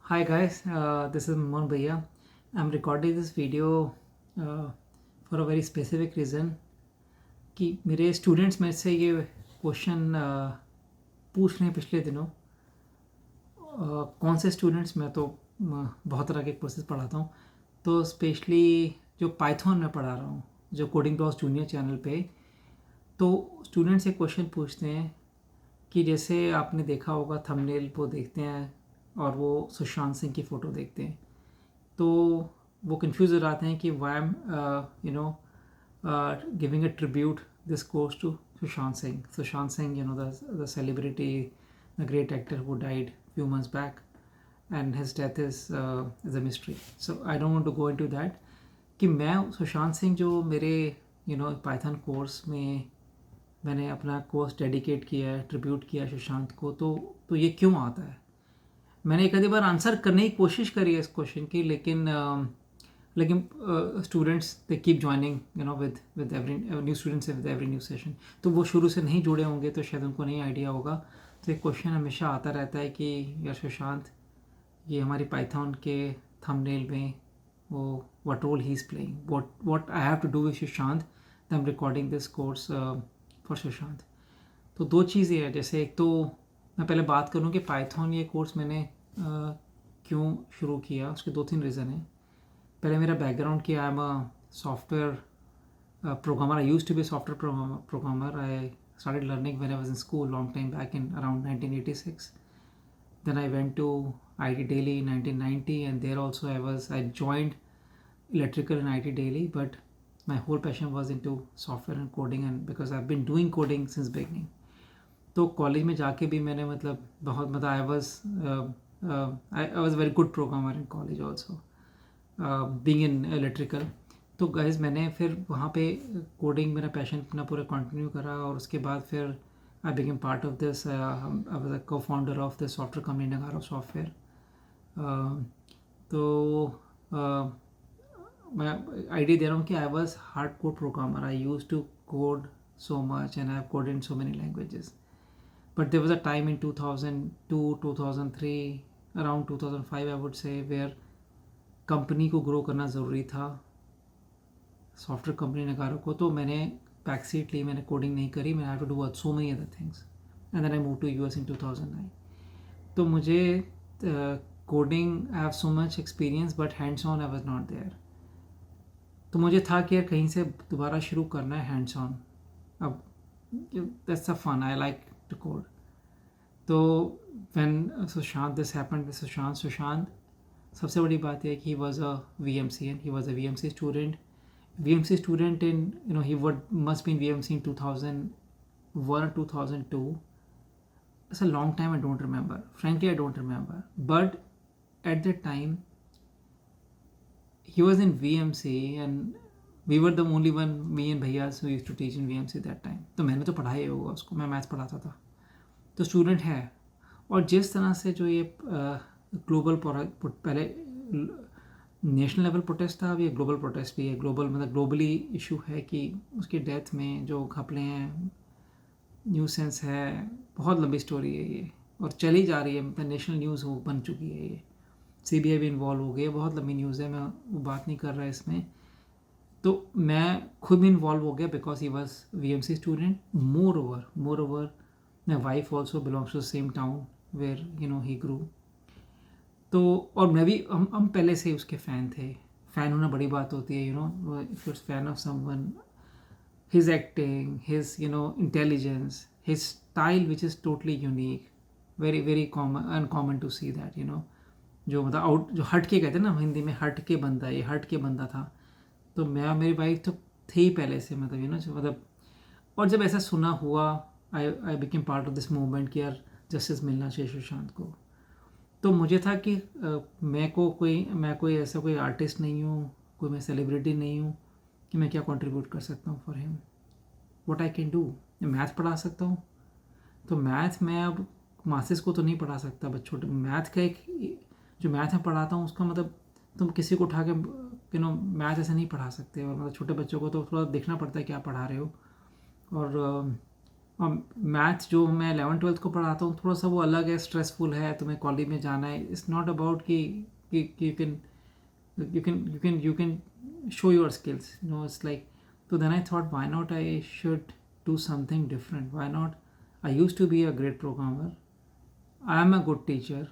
Hi guys, this is Mohan Bhaiya. I'm recording this video for a very specific reason कि मेरे students में से ये question पूछ रहे हैं पिछले दिनों। कौन से स्टूडेंट्स? मैं तो बहुत तरह के कोर्सेज पढ़ाता हूँ, तो स्पेशली जो पाइथन में पढ़ा रहा हूँ, जो कोडिंग ब्लॉग्स जूनियर चैनल पे, तो स्टूडेंट्स एक क्वेश्चन पूछते हैं कि जैसे आपने देखा होगा थंबनेल वो देखते हैं और वो सुशांत सिंह की फ़ोटो देखते हैं, तो वो कंफ्यूज हो जाते हैं कि why I'm giving a tribute this course to Sushant Singh. Sushant Singh, the celebrity, the great actor who died few months back, and his death is a mystery. So I don't want to go into that. कि मैं सुशांत सिंह जो मेरे Python course में मैंने अपना course dedicate किया है, tribute किया सुशांत को, तो ये क्यों आता है? मैंने एक आधी बार आंसर करने की कोशिश करी है इस क्वेश्चन की, लेकिन students they keep joining with every new students with every new session, तो वो शुरू से नहीं जुड़े होंगे, तो शायद उनको नहीं आइडिया होगा. तो एक क्वेश्चन हमेशा आता रहता है कि यार सुशांत, ये हमारी पाइथन के थंबनेल में वो what role he is playing, what I have to do with Sushant, that I'm recording this course for Sushant. तो दो चीज़ें हैं. जैसे एक तो मैं पहले बात करूँ कि पाइथन ये कोर्स मैंने क्यों शुरू किया, उसके दो तीन रीज़न हैं. पहले मेरा बैकग्राउंड कि I am a software programmer. I used to be a software programmer. I started learning when I was in school long time back in around 1986. Then I went to IT Daily in 1990, and there also I joined electrical and IT Daily, but my whole passion was into software and coding, and because I've been doing coding since beginning. तो college में जाके भी मैंने बहुत I was very good programmer in college also, being in electrical. तो guys मैंने फिर वहाँ पे कोडिंग मेरा पैशन अपना पूरा कंटिन्यू करा, और उसके बाद फिर I became part of this. I was a cofounder of the software company Nagarro software. तो मैं आइडिया दे रहा हूँ कि I was hard code programmer. I use to code so much, and I have coded in so many languages. But there was a time in 2002, 2003, around 2005 I would say, where company को grow करना ज़रूरी था, software company नगारो को. तो मैंने back seat ली, मैंने coding नहीं करी. मैं have to do so many other things, and then I move to US in 2009. तो मुझे coding I have so much experience, but hands on I was not there. तो मुझे था कि यार कहीं से दोबारा शुरू करना है हैंड्स ऑन. अब that's a fun, I like to code. तो when Sushant this happened with Sushant सबसे बड़ी बात है कि he was a VMC, and he was a VMC student. VMC student in he would must been VMC in 2001 or 2002. It's a long time. I don't remember. Frankly, I don't remember. But at that time, he was in VMC, and we were the only one, me and भैयास, who used to teach in VMC that time. तो मैंने तो पढ़ाया ही होगा उसको, मैं maths पढ़ाता था. तो स्टूडेंट है. और जिस तरह से जो ये ग्लोबल पहले नेशनल लेवल प्रोटेस्ट था, अब ये ग्लोबल प्रोटेस्ट भी है. ग्लोबल मतलब ग्लोबली इशू है कि उसकी डेथ में जो घपले हैं, न्यूसेंस है, बहुत लंबी स्टोरी है ये, और चली जा रही है. मतलब नेशनल न्यूज़ हो बन चुकी है ये. सीबीआई भी इन्वॉल्व हो गई है. बहुत लंबी न्यूज़ है, मैं वो बात नहीं कर रहा इसमें. तो मैं खुद भी इन्वॉल्व हो गया because he was VMC student. Moreover my wife also belongs to same town where he grew. तो और मैं भी, हम पहले से उसके फ़ैन थे. फ़ैन होना बड़ी बात होती है. If you're fan of someone, his acting, his intelligence, his style, which is totally unique, very common, uncommon to see that. जो मतलब आउट, जो हट के कहते हैं ना हिंदी में, हट के बंदा, ये हट के बंदा था. तो मैं और मेरी वाइफ तो थे ही पहले से, मतलब और जब ऐसा सुना हुआ, आई became part of this movement कि यार जस्टिस मिलना चाहिए सुशांत को. तो मुझे था कि मैं कोई ऐसा कोई आर्टिस्ट नहीं हूँ, कोई मैं सेलिब्रिटी नहीं हूँ कि मैं क्या कंट्रीब्यूट कर सकता हूँ for him. What I can do, मैं मैथ पढ़ा सकता हूँ. तो मैथ मैं अब मासेस को तो नहीं पढ़ा सकता, बट छोटे मैथ का एक जो मैथ में पढ़ाता हूँ उसका मतलब तुम किसी को उठा के मैथ ऐसे नहीं पढ़ा सकते. और मतलब छोटे बच्चों को तो थोड़ा देखना पड़ता है क्या पढ़ा रहे हो. और मैथ्स जो मैं 11th-12th को पढ़ाता हूँ थोड़ा सा वो अलग है, स्ट्रेसफुल है, तुम्हें कॉलेज में जाना है. इट्स नॉट अबाउट कि you can show your skills, it's like. So then I thought, why not I should do something different? Why not? I used to be a great programmer, I am a good teacher,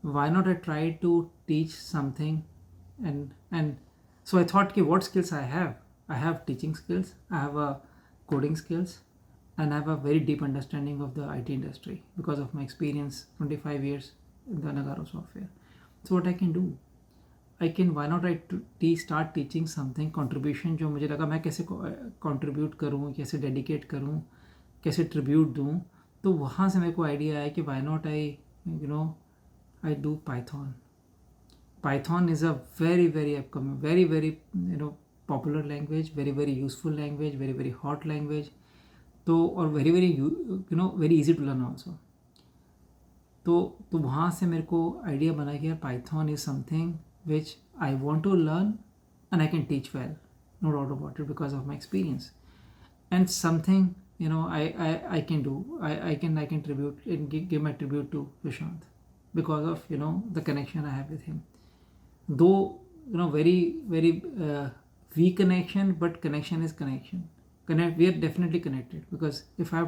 why not I try to teach something? And so I thought, what skills I have teaching skills, I have a coding skills, and I have a very deep understanding of the IT industry because of my experience 25 years in the Nagaro software. So what I can do, why not I start teaching something, contribution जो मुझे लगा मैं कैसे contribute करूँ, कैसे dedicate करूँ, कैसे tribute दूँ. तो वहाँ से मेरे को idea आया कि why not I do Python. Python is a very upcoming, very popular language, very useful language, very hot language. तो और very easy to learn also. तो वहाँ से मेरे को idea बना कि यार Python is something which I want to learn and I can teach well, no doubt about it, because of my experience, and something I can do. I can tribute and give my tribute to Prashant because of the connection I have with him. Though very weak connection, but connection is connection. We are definitely connected, because if I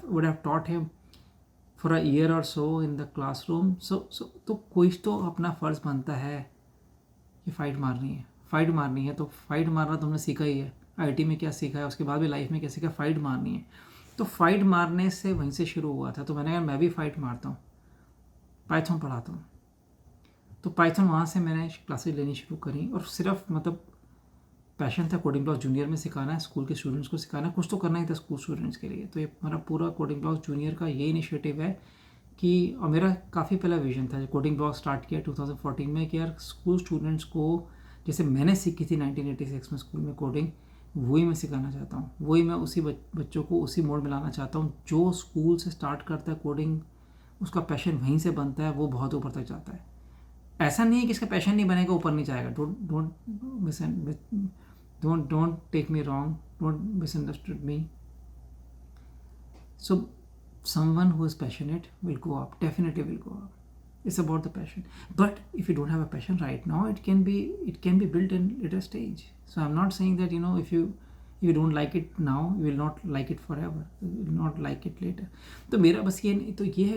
would have taught him for a year or so in the classroom, so तो कुछ तो अपना फर्ज बनता है कि fight मारनी है. तो फाइट मारना तुमने सीखा ही है, आईटी में क्या सीखा है, उसके बाद भी लाइफ में क्या सीखा, फाइट मारनी है. तो फाइट मारने से वहीं से शुरू हुआ था. तो मैंने कहा मैं भी फाइट मारता हूँ, पाइथन पढ़ाता हूँ. तो पाइथन वहाँ से मैंने क्लासेज लेनी शुरू करी, और सिर्फ पैशन था कोडिंग ब्लॉक्स जूनियर में सिखाना है, स्कूल के स्टूडेंट्स को सिखाना है, कुछ तो करना ही था स्कूल स्टूडेंट्स के लिए. तो ये हमारा पूरा कोडिंग ब्लॉक्स जूनियर का ये इनिशिएटिव है कि, और मेरा काफ़ी पहला विजन था कोडिंग ब्लॉक स्टार्ट किया 2014 में, कि यार स्कूल स्टूडेंट्स को जैसे मैंने सीखी थी 1986 में स्कूल में कोडिंग, वही मैं सिखाना चाहता हूँ. वही मैं उसी बच्चों को उसी मोड में लाना चाहता हूँ. जो स्कूल से स्टार्ट करता है कोडिंग, उसका पैशन वहीं से बनता है, वो बहुत ऊपर तक जाता है. ऐसा नहीं है कि इसका पैशन नहीं बनेगा ऊपर नहीं जाएगा. Don't take me wrong, don't misunderstood me. So someone who is passionate will go up, definitely will go up. It's about the passion. But if you don't have a passion right now, it can be built in later stage. So I'm not saying that if you don't like it now, you will not like it forever, you will not like it later. तो मेरा बस ये है.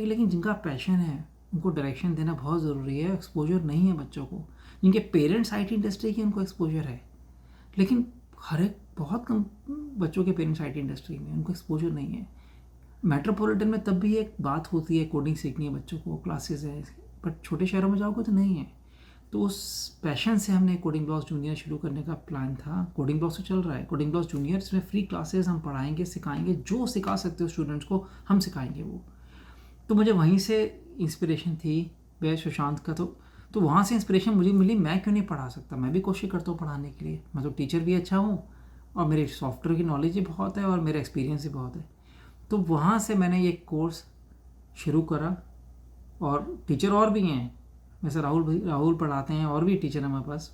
लेकिन जिनका passion है उनको direction देना बहुत ज़रूरी है. एक्सपोजर नहीं है बच्चों को. जिनके पेरेंट्स IT इंडस्ट्री की, उनको एक्सपोजर है, लेकिन बहुत कम बच्चों के पेरेंट्स IT इंडस्ट्री में, उनको एक्सपोजर नहीं है. मेट्रोपॉलिटन में तब भी एक बात होती है, कोडिंग सीखनी है बच्चों को, क्लासेस है, बट छोटे शहरों में जाओगे तो नहीं है. तो उस पैशन से हमने कोडिंग ब्लॉक्स जूनियर शुरू करने का प्लान था. कोडिंग ब्लॉक्स तो चल रहा है, कोडिंग ब्लॉक्स जूनियर, इसमें फ्री क्लासेस हम पढ़ाएंगे, सिखाएंगे, जो सिखा सकते हो स्टूडेंट्स को हम सिखाएंगे वो. तो मुझे वहीं से इंस्पिरेशन थी वह सुशांत का. तो वहाँ से इंस्पिरेशन मुझे मिली, मैं क्यों नहीं पढ़ा सकता. मैं भी कोशिश करता हूँ पढ़ाने के लिए. मैं तो टीचर भी अच्छा हूँ, और मेरे सॉफ्टवेयर की नॉलेज भी बहुत है, और मेरा एक्सपीरियंस भी बहुत है. तो वहाँ से मैंने ये कोर्स शुरू करा. और टीचर और भी हैं, वैसे राहुल पढ़ाते हैं, और भी टीचर हैं हमारे पास.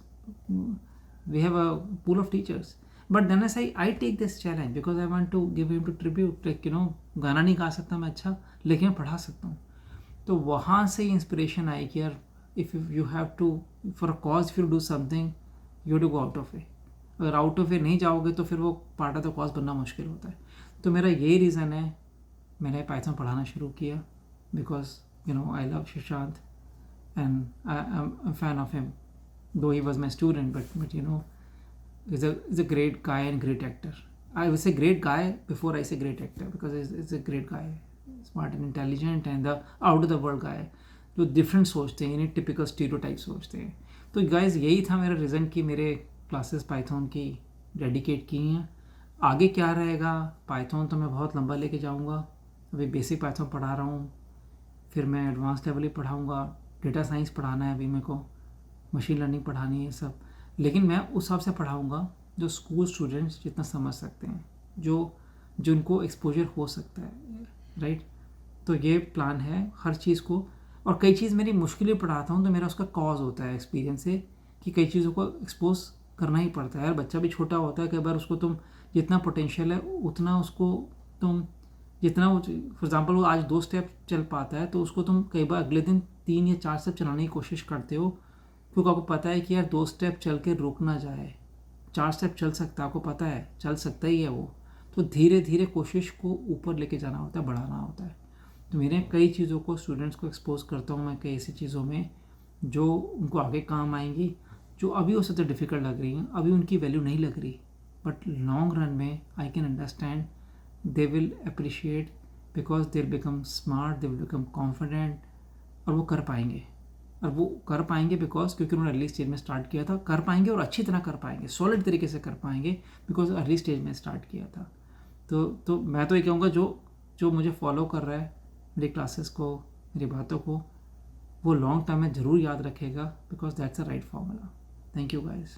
We have a pool of teachers. But then I take this challenge because I want to give him to tribute. Like गाना नहीं गा सकता मैं अच्छा, लेकिन मैं पढ़ा सकता हूँ. तो वहाँ से इंस्पिरेशन आई कि यार if you have to for a cause, if you do something you to go out of way. अगर आउट ऑफ वे नहीं जाओगे तो फिर वो पार्ट ऑफ द कॉज बनना मुश्किल होता है. तो मेरा यही रीज़न है मैंने पाइथन पढ़ाना शुरू किया, because I love Sushant and I am fan of him. Though he was my student, but is a great guy and great actor. I would say great guy before I say great actor, because he's a great guy, smart and intelligent and the out of the world guy, जो different सोचते हैं, इन्हें typical stereotype सोचते हैं. तो guys यही था मेरा रीज़न कि मेरे क्लासेस पाइथन की डेडिकेट की हैं. आगे क्या रहेगा, पाइथन तो मैं बहुत लंबा लेके जाऊंगा. अभी बेसिक पाइथन पढ़ा रहा हूँ, फिर मैं एडवांस लेवल ही पढ़ाऊँगा. डेटा साइंस पढ़ाना है अभी मेरे को, मशीन लर्निंग पढ़ानी है सब. लेकिन मैं उस हिसाब से पढ़ाऊँगा जो स्कूल स्टूडेंट्स जितना समझ सकते हैं, जो उनको एक्सपोजर हो सकता है, राइट. तो ये प्लान है हर चीज़ को. और कई चीज़ मेरी मुश्किलें पढ़ाता हूँ तो मेरा उसका कॉज होता है एक्सपीरियंस से, कि कई चीज़ों को एक्सपोज करना ही पड़ता है. यार बच्चा भी छोटा होता है, कई बार उसको तुम जितना पोटेंशियल है उतना उसको तुम जितना वो फॉर एग्जांपल वो आज 2 स्टेप चल पाता है तो उसको तुम कई बार अगले दिन 3 या 4 स्टेप चलाने की कोशिश करते हो, क्योंकि आपको पता है कि यार 2 स्टेप चल के रुक ना जाए, 4 स्टेप चल सकता है, आपको पता है चल सकता ही है वो। तो धीरे धीरे कोशिश को ऊपर लेके जाना होता है, बढ़ाना होता है। तो मेरे कई चीज़ों को स्टूडेंट्स को एक्सपोज करता हूँ मैं, कई ऐसी चीज़ों में जो उनको आगे काम आएंगी, जो अभी वो सबसे डिफ़िकल्ट लग रही हैं, अभी उनकी वैल्यू नहीं लग रही, बट लॉन्ग रन में I can understand they will appreciate, because they will become smart, they will become confident, और वो कर पाएंगे। और वो कर पाएंगे बिकॉज क्योंकि उन्होंने अर्ली स्टेज में स्टार्ट किया था, कर पाएंगे और अच्छी तरह कर पाएंगे, सॉलिड तरीके से कर पाएंगे, बिकॉज अर्ली स्टेज में स्टार्ट किया था। तो मैं तो ये कहूँगा जो जो मुझे फॉलो कर रहा है, मेरी क्लासेस को, मेरी बातों को, वो लॉन्ग टर्म में ज़रूर याद रखेगा, because that's a right formula. Thank you guys.